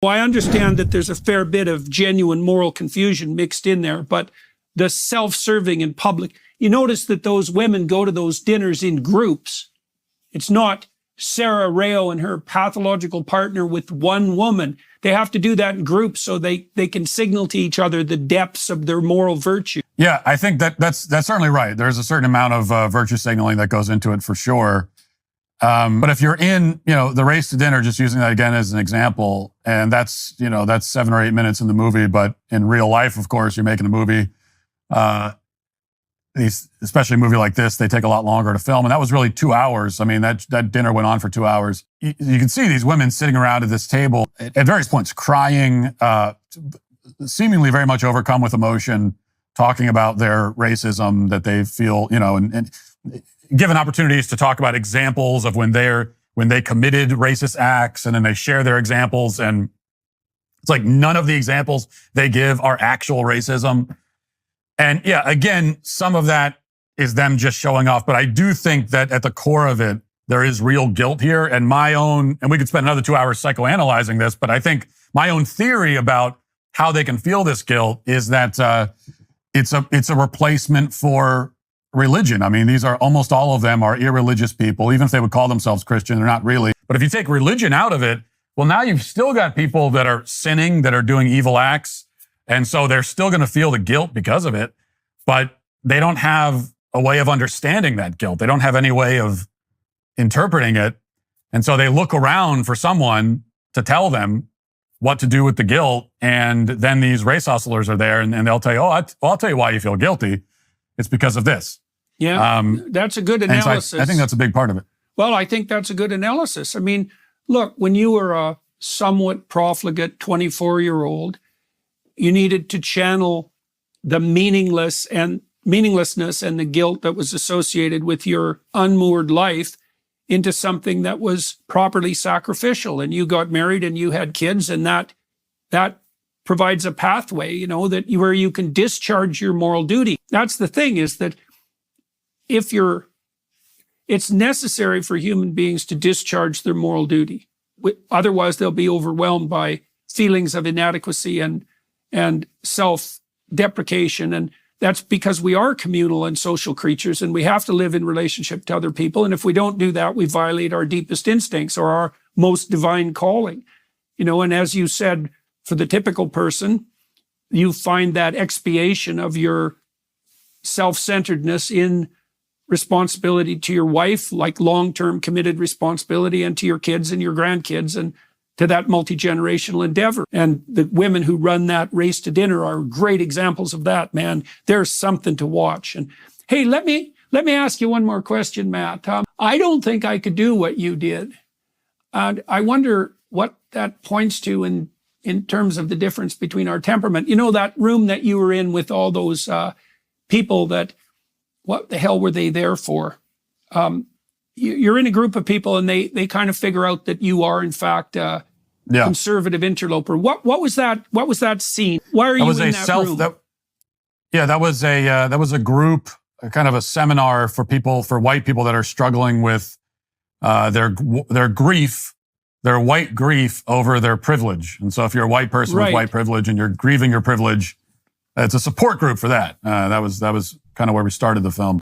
Well, I understand that there's a fair bit of genuine moral confusion mixed in there, but the self-serving in public, you notice that those women go to those dinners in groups. It's not Sarah Rao and her pathological partner with one woman. They have to do that in groups so they can signal to each other the depths of their moral virtue. Yeah, I think that's certainly right. There's a certain amount of virtue signaling that goes into it for sure. But if you're in, the race to dinner, just using that again as an example, and that's 7 or 8 minutes in the movie, but in real life, of course, you're making a movie. Especially a movie like this, they take a lot longer to film, and that was really 2 hours. I mean, that dinner went on for 2 hours. You can see these women sitting around at this table at various points, crying, seemingly very much overcome with emotion, talking about their racism that they feel, and given opportunities to talk about examples of when they committed racist acts, and then they share their examples, and it's like none of the examples they give are actual racism. And yeah, again, some of that is them just showing off, but I do think that at the core of it, there is real guilt here. And we could spend another 2 hours psychoanalyzing this, but I think my own theory about how they can feel this guilt is that it's a replacement for religion. I mean, almost all of them are irreligious people. Even if they would call themselves Christian, they're not really. But if you take religion out of it, well, now you've still got people that are sinning, that are doing evil acts. And so they're still going to feel the guilt because of it, but they don't have a way of understanding that guilt. They don't have any way of interpreting it. And so they look around for someone to tell them what to do with the guilt. And then these race hustlers are there and they'll tell you, I'll tell you why you feel guilty. It's because of this. Yeah, that's a good analysis. So I think that's a big part of it. Well, I think that's a good analysis. I mean, look, when you were a somewhat profligate 24-year-old, you needed to channel the meaninglessness and the guilt that was associated with your unmoored life into something that was properly sacrificial. And you got married and you had kids, and that provides a pathway, where you can discharge your moral duty. That's the thing, is that it's necessary for human beings to discharge their moral duty. Otherwise, they'll be overwhelmed by feelings of inadequacy and self-deprecation. And that's because we are communal and social creatures, and we have to live in relationship to other people. And if we don't do that, we violate our deepest instincts or our most divine calling. And as you said, for the typical person, you find that expiation of your self-centeredness in responsibility to your wife, like long-term committed responsibility, and to your kids and your grandkids, and to that multi-generational endeavor. And the women who run that race to dinner are great examples of that, man. There's something to watch. And hey, let me ask you one more question, Matt. I don't think I could do what you did. And I wonder what that points to in terms of the difference between our temperament. That room that you were in with all those people that, what the hell were they there for? You're in a group of people and they kind of figure out that you are, in fact, conservative interloper. What was that? What was that scene? Why are you in that room? That was a group, kind of a seminar for white people that are struggling with their grief, their white grief over their privilege. And so if you're a white person with white privilege and you're grieving your privilege, it's a support group for that. That was kind of where we started the film.